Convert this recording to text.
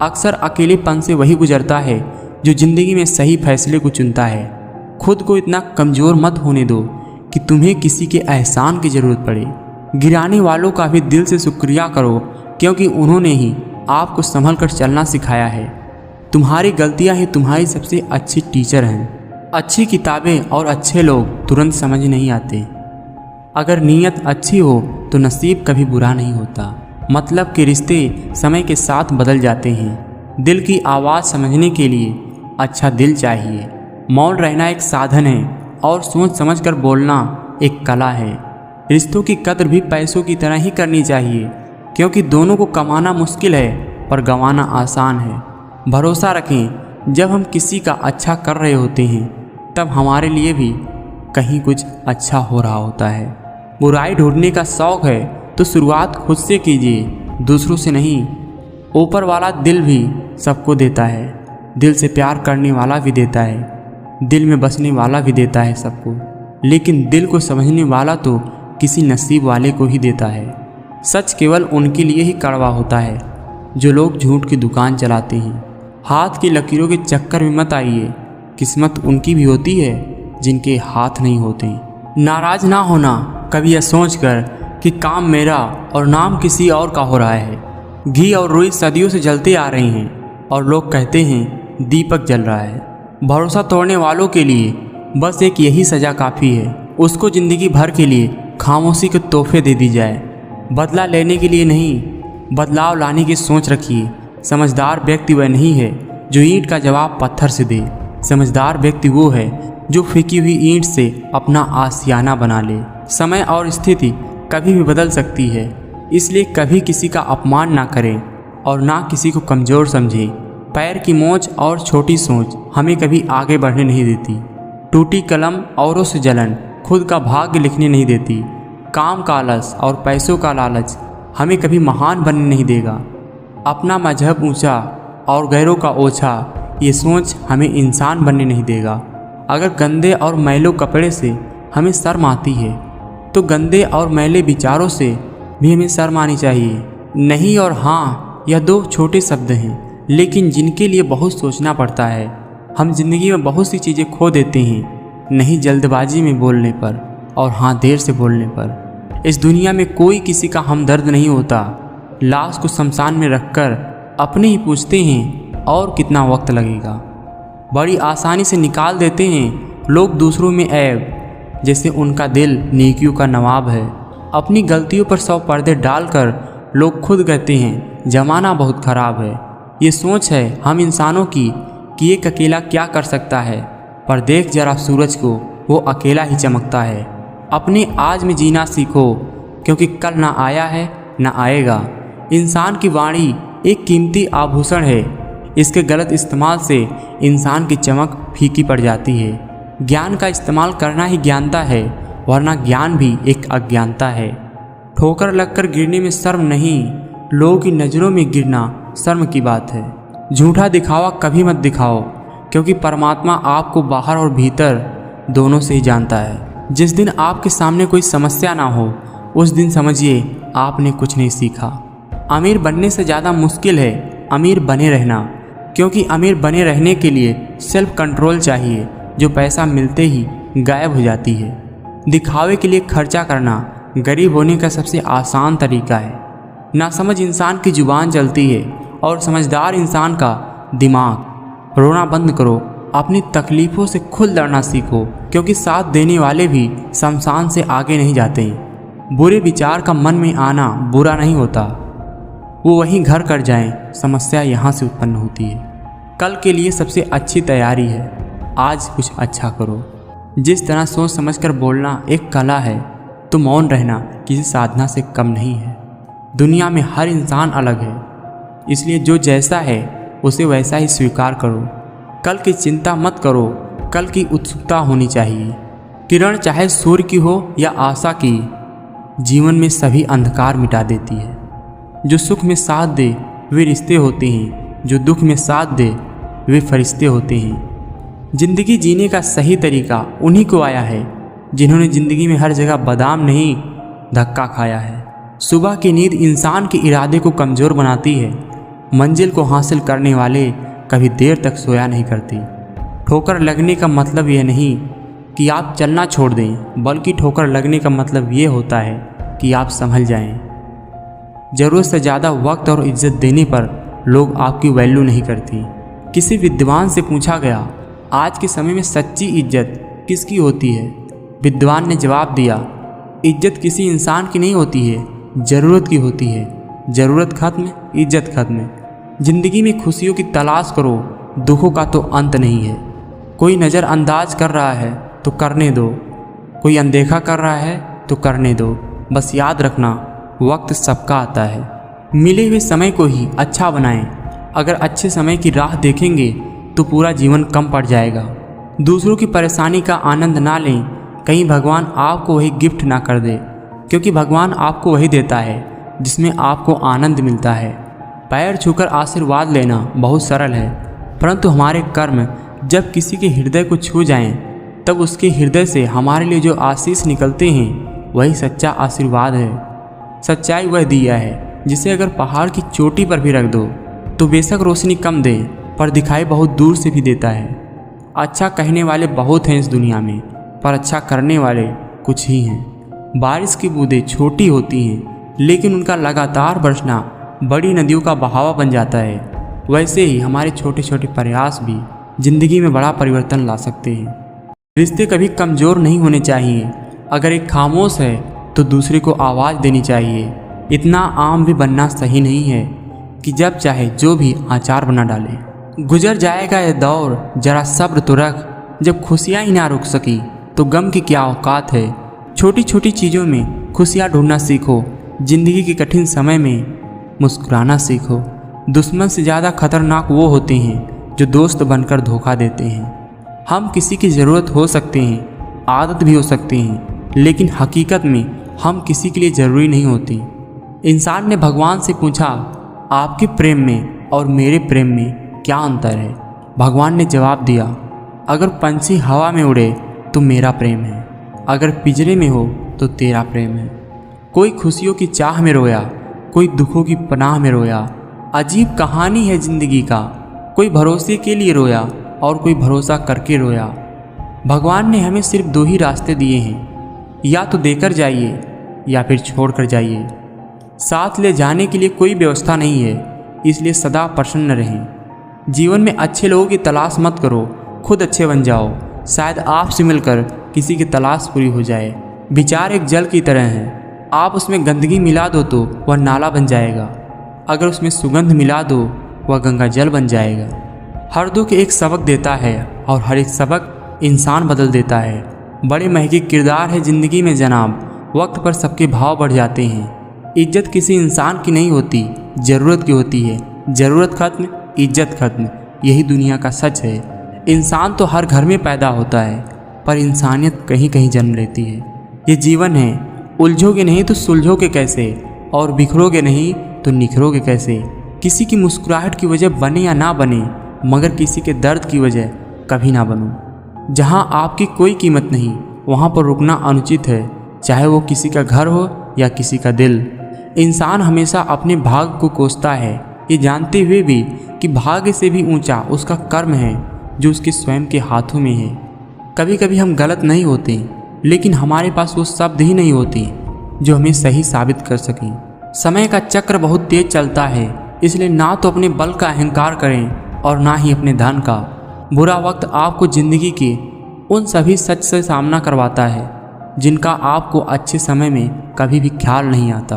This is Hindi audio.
अक्सर अकेलेपन से वही गुजरता है जो ज़िंदगी में सही फैसले को चुनता है। खुद को इतना कमज़ोर मत होने दो कि तुम्हें किसी के एहसान की ज़रूरत पड़े। गिराने वालों का भी दिल से शुक्रिया करो, क्योंकि उन्होंने ही आपको संभल कर चलना सिखाया है। तुम्हारी गलतियां ही तुम्हारी सबसे अच्छी टीचर हैं। अच्छी किताबें और अच्छे लोग तुरंत समझ नहीं आते। अगर नीयत अच्छी हो तो नसीब कभी बुरा नहीं होता। मतलब के रिश्ते समय के साथ बदल जाते हैं। दिल की आवाज़ समझने के लिए अच्छा दिल चाहिए। मौन रहना एक साधन है और सोच समझ कर बोलना एक कला है। रिश्तों की कद्र भी पैसों की तरह ही करनी चाहिए, क्योंकि दोनों को कमाना मुश्किल है पर गंवाना आसान है। भरोसा रखें, जब हम किसी का अच्छा कर रहे होते हैं तब हमारे लिए भी कहीं कुछ अच्छा हो रहा होता है। बुराई ढूंढने का शौक़ है तो शुरुआत खुद से कीजिए, दूसरों से नहीं। ऊपर वाला दिल भी सबको देता है। दिल से प्यार करने वाला भी देता है, दिल में बसने वाला भी देता है सबको। लेकिन दिल को समझने वाला तो किसी नसीब वाले को ही देता है। सच केवल उनके लिए ही कड़वा होता है जो लोग झूठ की दुकान चलाते हैं। हाथ की लकीरों के चक्कर में मत आइए। किस्मत उनकी भी होती है जिनके हाथ नहीं होते। नाराज ना होना कभी यह सोचकर कि काम मेरा और नाम किसी और का हो रहा है। घी और रुई सदियों से जलते आ रही हैं और लोग कहते हैं दीपक जल रहा है। भरोसा तोड़ने वालों के लिए बस एक यही सज़ा काफ़ी है, उसको ज़िंदगी भर के लिए खामोशी के तोहफे दे दी जाए। बदला लेने के लिए नहीं, बदलाव लाने की सोच रखिए। समझदार व्यक्ति वह नहीं है जो ईंट का जवाब पत्थर से दे। समझदार व्यक्ति वो है जो फेंकी हुई ईंट से अपना आशियाना बना ले। समय और स्थिति कभी भी बदल सकती है, इसलिए कभी किसी का अपमान ना करें और ना किसी को कमज़ोर समझें। पैर की मोच और छोटी सोच हमें कभी आगे बढ़ने नहीं देती। टूटी कलम औरों से जलन खुद का भाग्य लिखने नहीं देती। काम का आलस और पैसों का लालच हमें कभी महान बनने नहीं देगा। अपना मजहब ऊंचा और गैरों का ओछा, ये सोच हमें इंसान बनने नहीं देगा। अगर गंदे और मैलों कपड़े से हमें शर्म आती है तो गंदे और मैले विचारों से भी हमें शर्म आनी चाहिए। नहीं और हाँ, यह दो छोटे शब्द हैं, लेकिन जिनके लिए बहुत सोचना पड़ता है। हम जिंदगी में बहुत सी चीज़ें खो देते हैं, नहीं जल्दबाजी में बोलने पर और हाँ देर से बोलने पर। इस दुनिया में कोई किसी का हमदर्द नहीं होता। लाश को शमशान में रखकर अपने ही पूछते हैं और कितना वक्त लगेगा। बड़ी आसानी से निकाल देते हैं लोग दूसरों में ऐब, जैसे उनका दिल नेकियों का नवाब है। अपनी गलतियों पर 100 पर्दे डालकर लोग खुद कहते हैं ज़माना बहुत ख़राब है। ये सोच है हम इंसानों की कि एक अकेला क्या कर सकता है, पर देख जरा सूरज को, वो अकेला ही चमकता है। अपने आज में जीना सीखो, क्योंकि कल ना आया है ना आएगा। इंसान की वाणी एक कीमती आभूषण है, इसके गलत इस्तेमाल से इंसान की चमक फीकी पड़ जाती है। ज्ञान का इस्तेमाल करना ही ज्ञानता है, वरना ज्ञान भी एक अज्ञानता है। ठोकर लगकर गिरने में शर्म नहीं, लोगों की नज़रों में गिरना शर्म की बात है। झूठा दिखावा कभी मत दिखाओ, क्योंकि परमात्मा आपको बाहर और भीतर दोनों से ही जानता है। जिस दिन आपके सामने कोई समस्या ना हो, उस दिन समझिए आपने कुछ नहीं सीखा। अमीर बनने से ज़्यादा मुश्किल है अमीर बने रहना, क्योंकि अमीर बने रहने के लिए सेल्फ कंट्रोल चाहिए, जो पैसा मिलते ही गायब हो जाती है। दिखावे के लिए खर्चा करना गरीब होने का सबसे आसान तरीका है। नासमझ इंसान की जुबान चलती है और समझदार इंसान का दिमाग। रोना बंद करो, अपनी तकलीफ़ों से खुद लड़ना सीखो, क्योंकि साथ देने वाले भी शमशान से आगे नहीं जाते। बुरे विचार का मन में आना बुरा नहीं होता, वो वहीं घर कर जाएं, समस्या यहाँ से उत्पन्न होती है। कल के लिए सबसे अच्छी तैयारी है, आज कुछ अच्छा करो। जिस तरह सोच समझकर बोलना एक कला है, तो मौन रहना किसी साधना से कम नहीं है। दुनिया में हर इंसान अलग है, इसलिए जो जैसा है उसे वैसा ही स्वीकार करो। कल की चिंता मत करो, कल की उत्सुकता होनी चाहिए। किरण चाहे सूर्य की हो या आशा की, जीवन में सभी अंधकार मिटा देती है। जो सुख में साथ दे वे रिश्ते होते हैं, जो दुख में साथ दे वे फरिश्ते होते हैं। जिंदगी जीने का सही तरीका उन्हीं को आया है जिन्होंने ज़िंदगी में हर जगह बादाम नहीं धक्का खाया है। सुबह की नींद इंसान के इरादे को कमज़ोर बनाती है, मंजिल को हासिल करने वाले कभी देर तक सोया नहीं करते। ठोकर लगने का मतलब यह नहीं कि आप चलना छोड़ दें, बल्कि ठोकर लगने का मतलब ये होता है कि आप संभल जाएं। ज़रूरत से ज़्यादा वक्त और इज्जत देने पर लोग आपकी वैल्यू नहीं करती। किसी विद्वान से पूछा गया, आज के समय में सच्ची इज्जत किसकी होती है? विद्वान ने जवाब दिया, इज्जत किसी इंसान की नहीं होती है, ज़रूरत की होती है। ज़रूरत खत्म, इज्जत खत्म। ज़िंदगी में खुशियों की तलाश करो, दुखों का तो अंत नहीं है। कोई नज़रअंदाज कर रहा है तो करने दो, कोई अनदेखा कर रहा है तो करने दो। बस याद रखना, वक्त सबका आता है। मिले हुए समय को ही अच्छा बनाएं। अगर अच्छे समय की राह देखेंगे तो पूरा जीवन कम पड़ जाएगा। दूसरों की परेशानी का आनंद ना लें, कहीं भगवान आपको वही गिफ्ट ना कर दे, क्योंकि भगवान आपको वही देता है जिसमें आपको आनंद मिलता है। पैर छूकर आशीर्वाद लेना बहुत सरल है, परंतु हमारे कर्म जब किसी के हृदय को छू जाएं, तब उसके हृदय से हमारे लिए जो आशीष निकलते हैं वही सच्चा आशीर्वाद है। सच्चाई वह दिया है जिसे अगर पहाड़ की चोटी पर भी रख दो तो बेशक रोशनी कम दे, पर दिखाई बहुत दूर से भी देता है। अच्छा कहने वाले बहुत हैं इस दुनिया में, पर अच्छा करने वाले कुछ ही हैं। बारिश की बूंदें छोटी होती हैं, लेकिन उनका लगातार बरसना बड़ी नदियों का बहावा बन जाता है। वैसे ही हमारे छोटे छोटे प्रयास भी जिंदगी में बड़ा परिवर्तन ला सकते हैं। रिश्ते कभी कमज़ोर नहीं होने चाहिए। अगर एक खामोश है तो दूसरे को आवाज़ देनी चाहिए। इतना आम भी बनना सही नहीं है कि जब चाहे जो भी आचार बना डाले। गुजर जाएगा यह दौर, जरा सब्र तो रख। जब खुशियाँ ही ना रुक सकी तो गम की क्या औकात है। छोटी छोटी चीज़ों में खुशियाँ ढूंढना सीखो। जिंदगी के कठिन समय में मुस्कुराना सीखो। दुश्मन से ज़्यादा खतरनाक वो होते हैं जो दोस्त बनकर धोखा देते हैं। हम किसी की ज़रूरत हो सकते हैं, आदत भी हो सकती हैं, लेकिन हकीकत में हम किसी के लिए ज़रूरी नहीं होती। इंसान ने भगवान से पूछा, आपके प्रेम में और मेरे प्रेम में क्या अंतर है? भगवान ने जवाब दिया, अगर पंछी हवा में उड़े तो मेरा प्रेम है, अगर पिंजरे में हो तो तेरा प्रेम है। कोई खुशियों की चाह में रोया, कोई दुखों की पनाह में रोया। अजीब कहानी है ज़िंदगी का। कोई भरोसे के लिए रोया और कोई भरोसा करके रोया। भगवान ने हमें सिर्फ दो ही रास्ते दिए हैं, या तो देकर जाइए या फिर छोड़ कर जाइए। साथ ले जाने के लिए कोई व्यवस्था नहीं है, इसलिए सदा प्रसन्न रहें। जीवन में अच्छे लोगों की तलाश मत करो, खुद अच्छे बन जाओ। शायद आपसे मिलकर किसी की तलाश पूरी हो जाए। विचार एक जल की तरह है, आप उसमें गंदगी मिला दो तो वह नाला बन जाएगा, अगर उसमें सुगंध मिला दो वह गंगा जल बन जाएगा। हर दुख एक सबक देता है और हर एक सबक इंसान बदल देता है। बड़े महंगे किरदार है ज़िंदगी में जनाब, वक्त पर सबके भाव बढ़ जाते हैं। इज्जत किसी इंसान की नहीं होती, ज़रूरत की होती है। ज़रूरत खत्म, इज्जत खत्म, यही दुनिया का सच है। इंसान तो हर घर में पैदा होता है, पर इंसानियत कहीं कहीं जन्म लेती है। ये जीवन है, उलझोगे नहीं तो सुलझोगे कैसे, और बिखरोगे नहीं तो निखरोगे कैसे। किसी की मुस्कुराहट की वजह बने या ना बने, मगर किसी के दर्द की वजह कभी ना बनो। जहाँ आपकी कोई कीमत नहीं, वहाँ पर रुकना अनुचित है, चाहे वो किसी का घर हो या किसी का दिल। इंसान हमेशा अपने भाग्य को कोसता है, ये जानते हुए भी कि भाग्य से भी ऊंचा उसका कर्म है जो उसके स्वयं के हाथों में है। कभी कभी हम गलत नहीं होते, लेकिन हमारे पास वो शब्द ही नहीं होते जो हमें सही साबित कर सकें। समय का चक्र बहुत तेज चलता है, इसलिए ना तो अपने बल का अहंकार करें और ना ही अपने धन का। बुरा वक्त आपको ज़िंदगी के उन सभी सच से सामना करवाता है जिनका आपको अच्छे समय में कभी भी ख्याल नहीं आता।